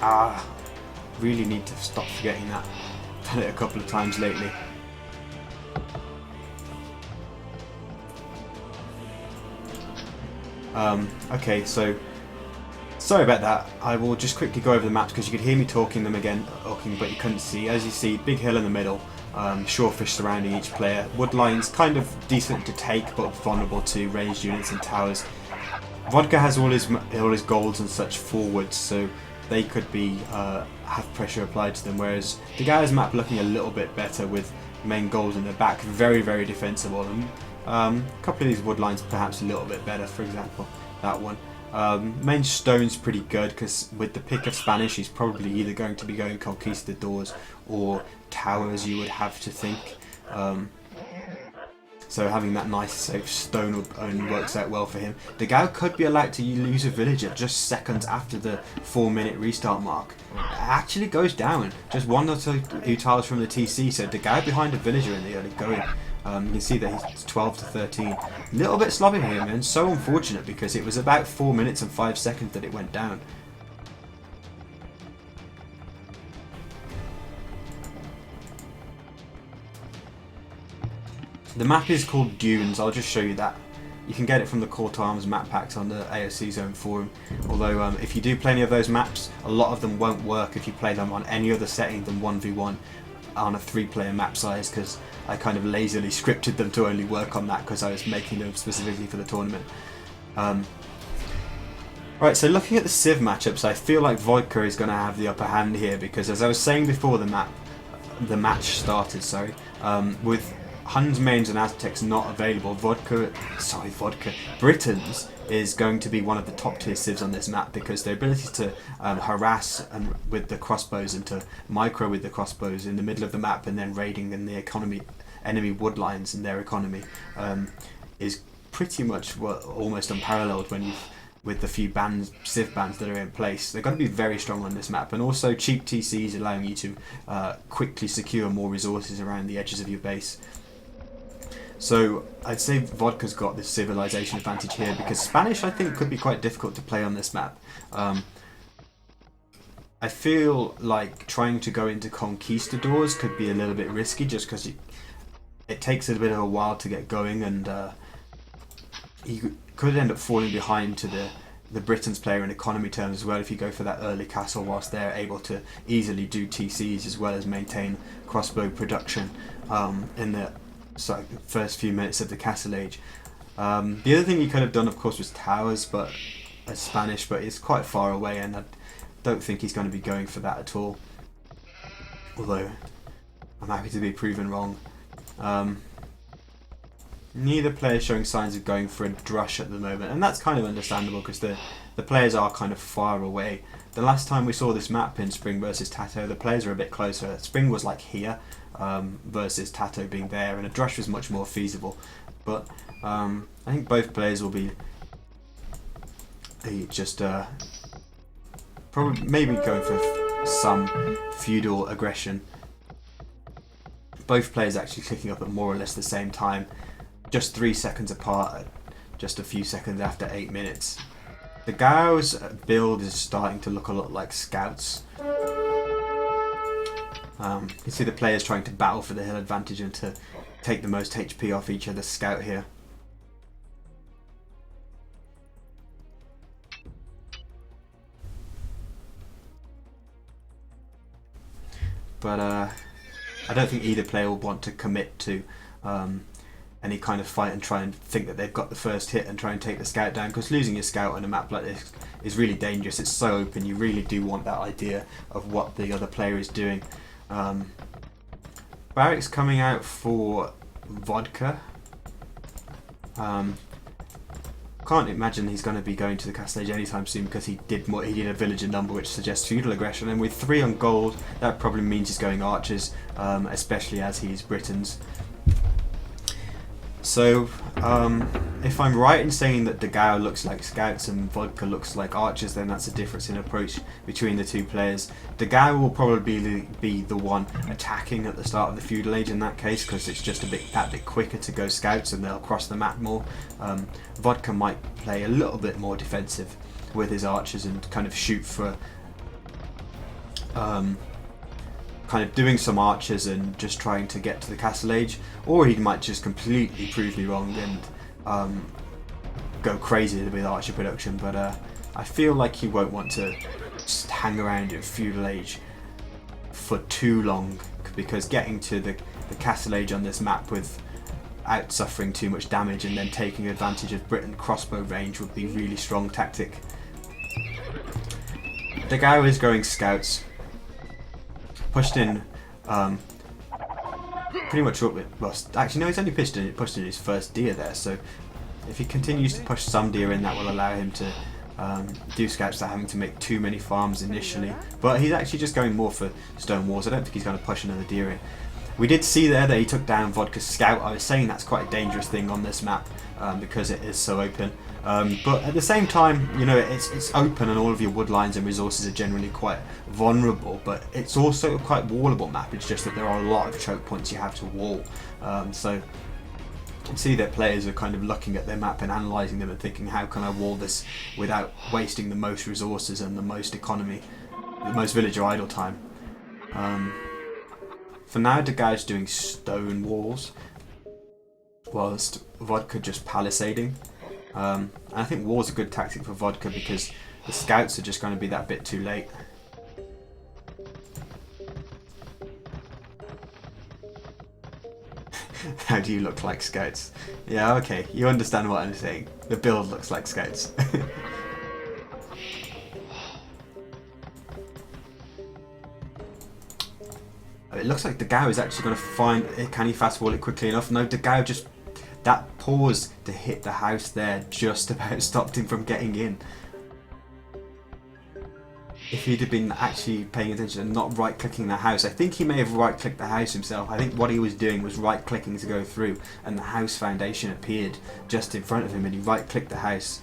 Ah, really need to stop forgetting that. Done it a couple of times lately. Okay, so sorry about that. I will just quickly go over the maps because you could hear me talking them again, but you couldn't see. As you see, big hill in the middle, shorefish surrounding each player. Wood lines kind of decent to take, but vulnerable to ranged units and towers. Vodka has all his golds and such forwards, so they could be have pressure applied to them. Whereas Dogao's map looking a little bit better with main golds in the back, very very defensible. And a couple of these wood lines perhaps a little bit better. For example, that one. Main stone's pretty good because with the pick of Spanish, he's probably either going to be going conquistadors or towers. You would have to think. So having that nice safe stone works out well for him. Dogao could be allowed to lose a villager just seconds after the 4-minute restart mark. It actually goes down. Just 1 or 2 tiles from the TC, so Dogao behind a villager in the early going. You can see that he's 12 to 13. A little bit sloppy here, man. So unfortunate because it was about 4 minutes and 5 seconds that it went down. The map is called Dunes. I'll just show you that. You can get it from the Court Arms map packs on the AOC Zone forum. Although if you do play any of those maps, a lot of them won't work if you play them on any other setting than 1v1 on a 3-player map size, because I kind of lazily scripted them to only work on that because I was making them specifically for the tournament. Right, so looking at the Civ matchups, I feel like Vodka is going to have the upper hand here because, as I was saying before the match started, with Huns, Mains and Aztecs not available, Britons is going to be one of the top tier civs on this map because their ability to harass with the crossbows and to micro with the crossbows in the middle of the map and then raiding in the enemy wood lines in their economy is pretty much almost unparalleled with the few civ bans that are in place. They're going to be very strong on this map, and also cheap TCs allowing you to quickly secure more resources around the edges of your base. So I'd say Vodka's got this civilization advantage here because Spanish I think could be quite difficult to play on this map. I feel like trying to go into conquistadors could be a little bit risky just because it takes a bit of a while to get going, and you could end up falling behind to the Britons player in economy terms as well if you go for that early castle whilst they're able to easily do TCs as well as maintain crossbow production in the first few minutes of the castle age. The other thing he could have done, of course, was towers, but as Spanish, but it's quite far away, and I don't think he's going to be going for that at all. Although I'm happy to be proven wrong. Neither player is showing signs of going for a drush at the moment, and that's kind of understandable because the players are kind of far away. The last time we saw this map in Spring versus Tato, the players were a bit closer. Spring was like here, versus Tato being there, and a drush was much more feasible. But I think both players will be just probably maybe going for some feudal aggression. Both players actually clicking up at more or less the same time, just 3 seconds apart, just a few seconds after 8 minutes. The Gao's build is starting to look a lot like Scouts. You can see the players trying to battle for the hill advantage and to take the most HP off each other's scout here. But I don't think either player will want to commit to any kind of fight and try and think that they've got the first hit and try and take the scout down, because losing your scout on a map like this is really dangerous. It's so open, you really do want that idea of what the other player is doing. Barrack's coming out for Vodka. Can't imagine he's going to be going to the castle age anytime soon because he did a villager number which suggests feudal aggression, and with 3 on gold that probably means he's going archers, especially as he's Britons. So if I'm right in saying that Dogao looks like scouts and Vodka looks like archers, then that's a difference in approach between the two players. Dogao will probably be the one attacking at the start of the feudal age in that case, because it's just that bit quicker to go scouts and they'll cross the map more. Vodka might play a little bit more defensive with his archers and kind of shoot for kind of doing some archers and just trying to get to the castle age, or he might just completely prove me wrong and go crazy with archer production. But I feel like he won't want to just hang around in feudal age for too long, because getting to the castle age on this map without suffering too much damage and then taking advantage of Britain crossbow range would be a really strong tactic. Dogao is going scouts. Pushed in pretty much up with, well, actually no, he's only pushed in his first deer there, so if he continues to push some deer in, that will allow him to do scouts without having to make too many farms initially. But he's actually just going more for stone walls. I don't think he's going to push another deer in. We did see there that he took down Vodka's scout. I was saying that's quite a dangerous thing on this map because it is so open. But at the same time, you know, it's open and all of your wood lines and resources are generally quite vulnerable, but it's also a quite wallable map. It's just that there are a lot of choke points you have to wall. So you can see that players are kind of looking at their map and analysing them and thinking, how can I wall this without wasting the most resources and the most economy, the most villager idle time. For now, Dogao's doing stone walls, whilst Vodka just palisading. And I think war's a good tactic for Vodka because the scouts are just going to be that bit too late. How do you look like scouts? Yeah, okay, you understand what I'm saying. The build looks like scouts. It looks like Dogao is actually going to find... Can he fast wall it quickly enough? No, Dogao just... That pause to hit the house there just about stopped him from getting in. If he'd have been actually paying attention and not right-clicking the house, I think he may have right-clicked the house himself. I think what he was doing was right-clicking to go through, and the house foundation appeared just in front of him, and he right-clicked the house.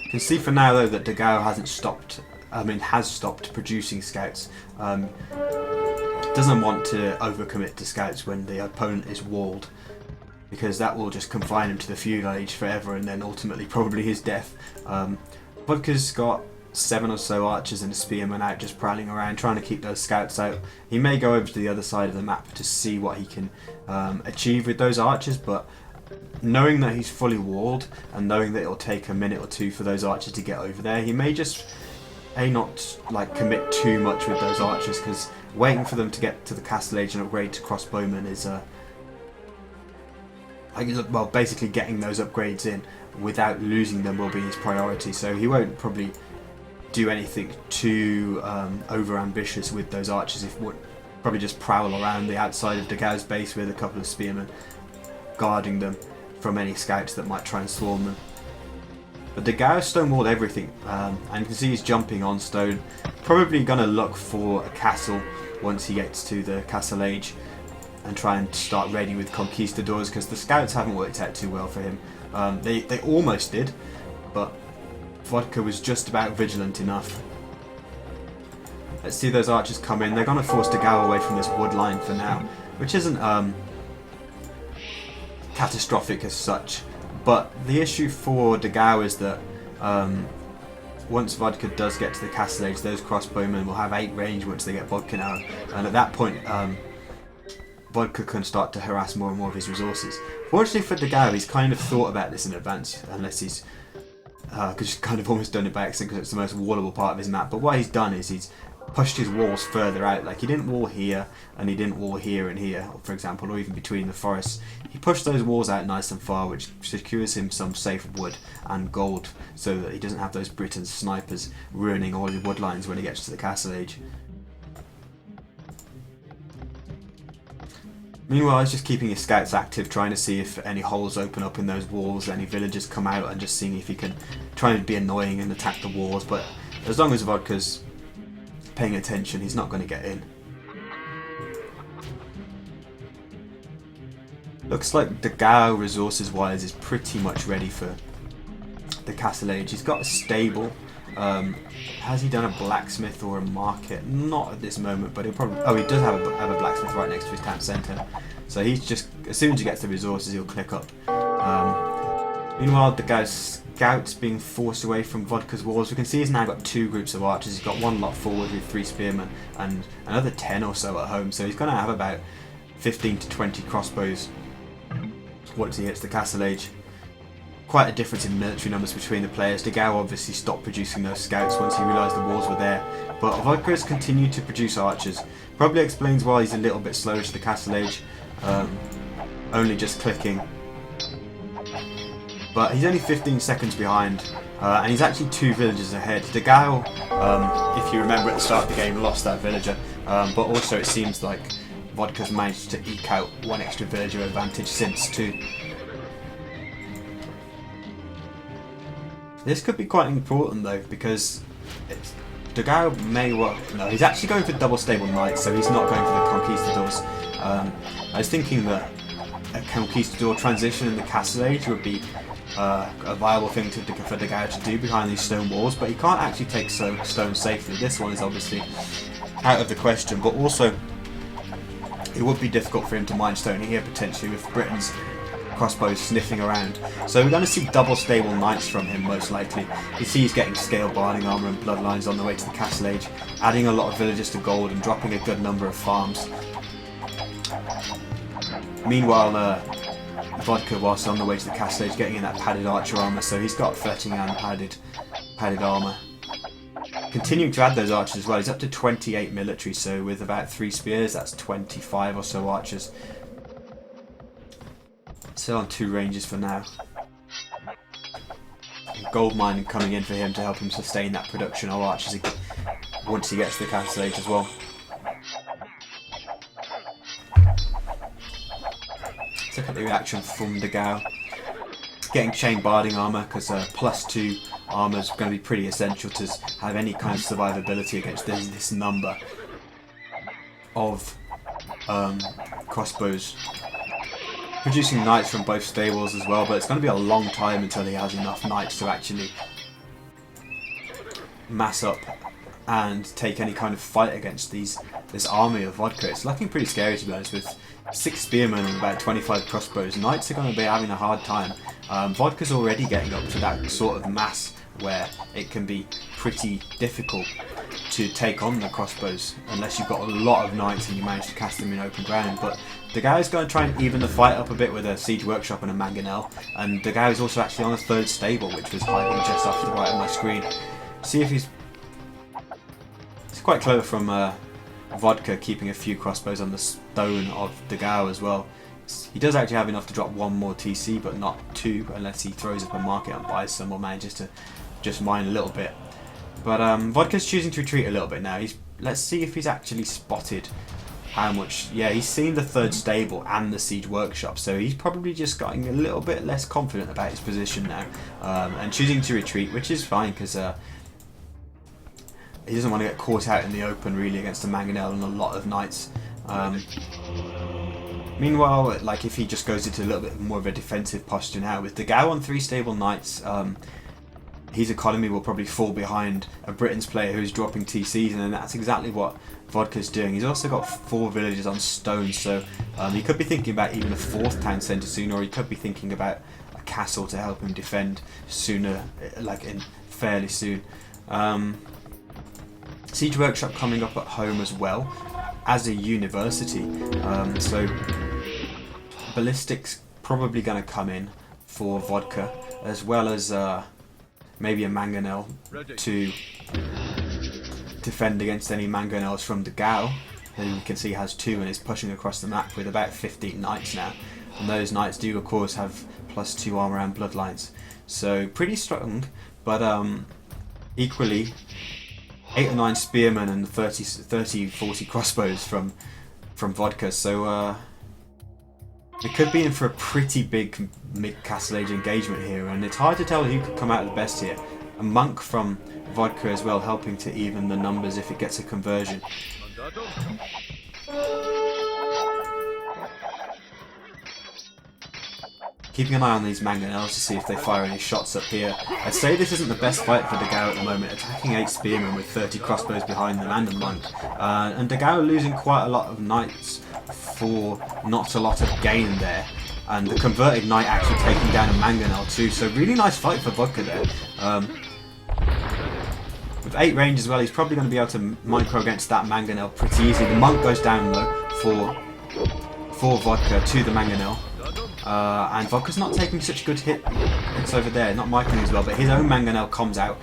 You can see for now though that Dogao hasn't stopped. Has stopped producing scouts. Doesn't want to overcommit to scouts when the opponent is walled, because that will just confine him to the feudal age forever and then ultimately probably his death. Vodka's got 7 or so archers and a spearman out just prowling around trying to keep those scouts out. He may go over to the other side of the map to see what he can achieve with those archers, but knowing that he's fully walled and knowing that it'll take a minute or two for those archers to get over there, he may just not like commit too much with those archers, because waiting for them to get to the castle age and upgrade to crossbowmen is well, basically getting those upgrades in without losing them will be his priority. So he won't probably do anything too over ambitious with those archers. If would probably just prowl around the outside of Dogao's base with a couple of spearmen guarding them from any scouts that might try and swarm them. But Dogao stonewalled everything, and you can see he's jumping on stone. Probably going to look for a castle once he gets to the castle age and try and start raiding with conquistadors, because the scouts haven't worked out too well for him. They almost did, but Vodka was just about vigilant enough. Let's see those archers come in. They're going to force Dogao away from this wood line for now, which isn't catastrophic as such. But the issue for Dogao is that once Vodka does get to the castle age, those crossbowmen will have 8 range once they get Vodka now, and at that point Vodka can start to harass more and more of his resources. Fortunately for Dogao, he's kind of thought about this in advance, unless he's because he's kind of almost done it by accident because it's the most wallable part of his map. But what he's done is he's pushed his walls further out. Like, he didn't wall here and he didn't wall here and here, for example, or even between the forests. He pushed those walls out nice and far, which secures him some safe wood and gold, so that he doesn't have those Briton snipers ruining all his wood lines when he gets to the castle age. Meanwhile, he's just keeping his scouts active, trying to see if any holes open up in those walls, any villagers come out, and just seeing if he can try and be annoying and attack the walls. But as long as Vodka's paying attention, he's not going to get in. Looks like Dogao, resources wise, is pretty much ready for the castle age. He's got a stable. Has he done a blacksmith or a market? Not at this moment, but he'll probably... Oh, he does have a blacksmith right next to his town centre. So he's just... As soon as he gets the resources, he'll click up. Meanwhile, the guy's scouts being forced away from Vodka's walls. We can see he's now got 2 groups of archers. He's got 1 lot forward with 3 spearmen and another 10 or so at home. So he's going to have about 15 to 20 crossbows once he hits the castle age. Quite a difference in military numbers between the players. Dogao obviously stopped producing those scouts once he realised the walls were there, but Vodka has continued to produce archers. Probably explains why he's a little bit slower to the castle age, only just clicking. But he's only 15 seconds behind, and he's actually 2 villages ahead. Dogao, if you remember at the start of the game, lost that villager, but also it seems like Vodka's managed to eke out 1 extra villager advantage since too. This could be quite important though, because Dogao may well... No, he's actually going for double stable knights, so he's not going for the conquistadors. I was thinking that a conquistador transition in the castle age would be a viable thing for Dogao to do behind these stone walls, but he can't actually take stone safely. This one is obviously out of the question, but also it would be difficult for him to mine stone here potentially with Britain's crossbows sniffing around. So we're going to see double stable knights from him most likely. You see he's getting scale barding armour and bloodlines on the way to the castle age, adding a lot of villages to gold and dropping a good number of farms. Meanwhile, Vodka, whilst on the way to the castle age, getting in that padded archer armour, so he's got 13 and padded armour. Continuing to add those archers as well, he's up to 28 military, so with about 3 spears that's 25 or so archers. Still on 2 ranges for now. Gold mining coming in for him to help him sustain that production of archers once he gets to the castle age as well. Let's look at the reaction from Dogao. Getting chain barding armour, because +2 armour is going to be pretty essential to have any kind of survivability against this number of crossbows. Producing knights from both stables as well, but it's going to be a long time until he has enough knights to actually mass up and take any kind of fight against this army of Vodka. It's looking pretty scary, to be honest. With 6 spearmen and about 25 crossbows, knights are going to be having a hard time. Vodka's already getting up to that sort of mass where it can be pretty difficult to take on the crossbows unless you've got a lot of knights and you manage to cast them in open ground. But Dogao is going to try and even the fight up a bit with a siege workshop and a mangonel, and Dogao is also actually on a 3rd stable, which was hiding just off to the right of my screen. See if it's quite clever from Vodka keeping a few crossbows on the stone of Dogao as well. He does actually have enough to drop 1 more TC, but not 2 unless he throws up a market and buys some or manages to just mine a little bit. But Vodka's choosing to retreat a little bit now. Let's see if he's actually spotted how much... Yeah, he's seen the 3rd stable and the siege workshop, so he's probably just getting a little bit less confident about his position now, and choosing to retreat, which is fine because he doesn't want to get caught out in the open really against a mangonel and a lot of knights. Meanwhile, like if he just goes into a little bit more of a defensive posture now with Dogao on 3 stable knights, his economy will probably fall behind a Britain's player who's dropping TCs, and that's exactly what Vodka's doing. He's also got 4 villages on stone, so he could be thinking about even a 4th town centre soon, or he could be thinking about a castle to help him defend sooner, like in fairly soon. Siege workshop coming up at home as well as a university, so ballistics probably going to come in for Vodka, as well as maybe a mangonel to defend against any mangonels from Dogao, who you can see has 2 and is pushing across the map with about 15 knights now, and those knights do of course have +2 armour and bloodlines, so pretty strong, but equally 8 or 9 spearmen and 30-40 crossbows from Vodka, so it could be in for a pretty big mid-castle age engagement here, and it's hard to tell who could come out the best here. A monk from Vodka as well, helping to even the numbers if it gets a conversion. Keeping an eye on these mangonels to see if they fire any shots up here. I'd say this isn't the best fight for Dogao at the moment, attacking 8 spearmen with 30 crossbows behind them and a monk. And Dogao losing quite a lot of knights for not a lot of gain there. and the converted knight actually taking down a mangonel too. So really nice fight for Vodka there. With 8 range as well, he's probably going to be able to micro against that mangonel pretty easily. The monk goes down though for Vodka to the mangonel. And Vodka's not taking such good hits over there, not microing as well, but his own mangonel comes out.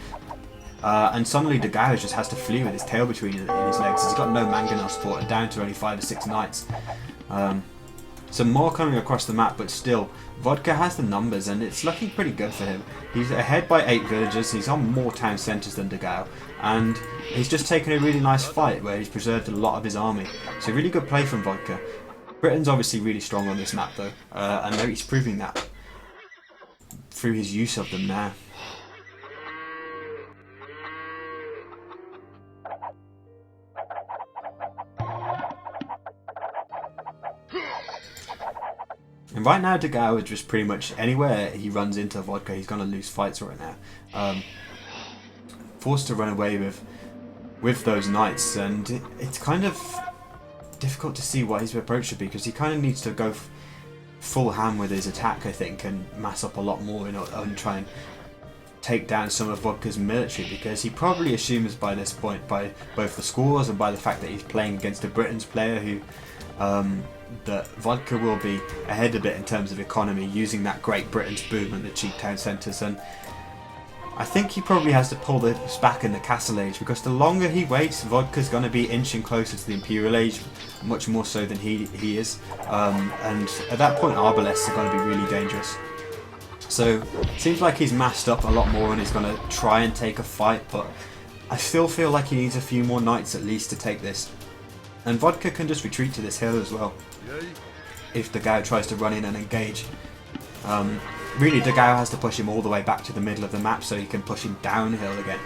And suddenly Dogao just has to flee with his tail between his legs. He's got no mangonel support and down to only 5 or 6 knights. Some more coming across the map, but still, Vodka has the numbers and it's looking pretty good for him. He's ahead by 8 villagers, he's on more town centres than Dogao, and he's just taken a really nice fight where he's preserved a lot of his army. So really good play from Vodka. Britain's obviously really strong on this map though, and he's proving that through his use of them now. And right now Dogao is just pretty much anywhere he runs into Vodka, he's going to lose fights right now. Forced to run away with those knights, and it's kind of difficult to see what his approach should be, because he kind of needs to go full ham with his attack, I think, and mass up a lot more and try and take down some of Vodka's military, because he probably assumes by this point, by both the scores and by the fact that he's playing against a Britain's player who that Vodka will be ahead a bit in terms of economy, using that Great Britain's boom and the cheap town centres. And I think he probably has to pull this back in the Castle Age, because the longer he waits, Vodka's going to be inching closer to the Imperial Age, much more so than he is. And at that point, Arbalests are going to be really dangerous. So it seems like he's massed up a lot more and he's going to try and take a fight, but I still feel like he needs a few more knights at least to take this. And Vodka can just retreat to this hill as well, if Dogao tries to run in and engage. Really, Dogao has to push him all the way back to the middle of the map so he can push him downhill again.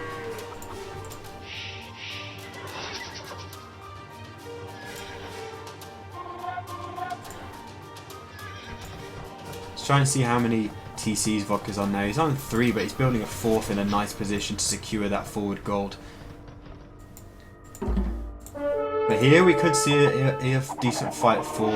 Let's try and see how many TCs Vodka's on now. He's on 3, but he's building a 4th in a nice position to secure that forward gold. But here we could see a decent fight for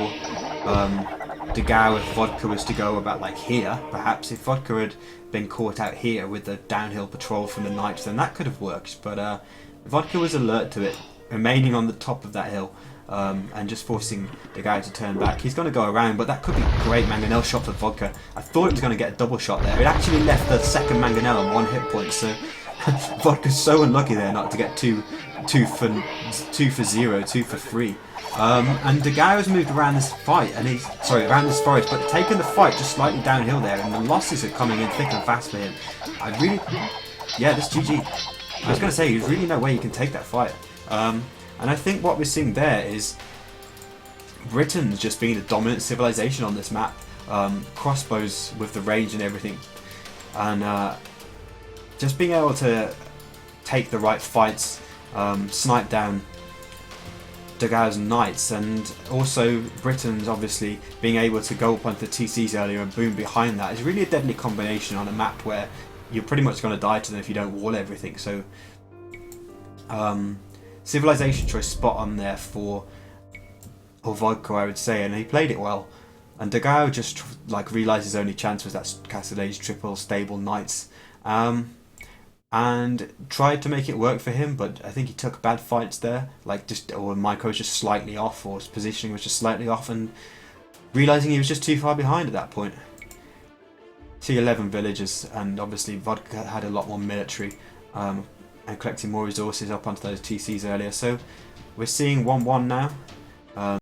Dogao if Vodka was to go about like here. Perhaps if Vodka had been caught out here with the downhill patrol from the knights, then that could have worked. But Vodka was alert to it, remaining on the top of that hill and just forcing Dogao to turn back. He's going to go around, but that could be a great mangonel shot for Vodka. I thought it was going to get a double shot there. It actually left the second mangonel on 1 hit point, so Vodka's so unlucky there not to get two for 0, 2 for 3. And Dogao has moved around this fight, and around this forest, but taking the fight just slightly downhill there, and the losses are coming in thick and fast for him. This GG. I was going to say, there's really no way you can take that fight. And I think what we're seeing there is Britain's just being the dominant civilization on this map. Crossbows with the range and everything, and just being able to take the right fights, snipe down Dogao's knights, and also Britain's obviously being able to go up onto the TCs earlier and boom behind that is really a deadly combination on a map where you're pretty much going to die to them if you don't wall everything. So civilization choice spot on there for Vodka, I would say, and he played it well. And Dogao just realised his only chance was that Castle Age triple stable knights. And tried to make it work for him, but I think he took bad fights there, or Micro was just slightly off, or his positioning was just slightly off, and realising he was just too far behind at that point. See 11 villagers, and obviously Vodka had a lot more military, and collecting more resources up onto those TCs earlier, so we're seeing 1-1 now.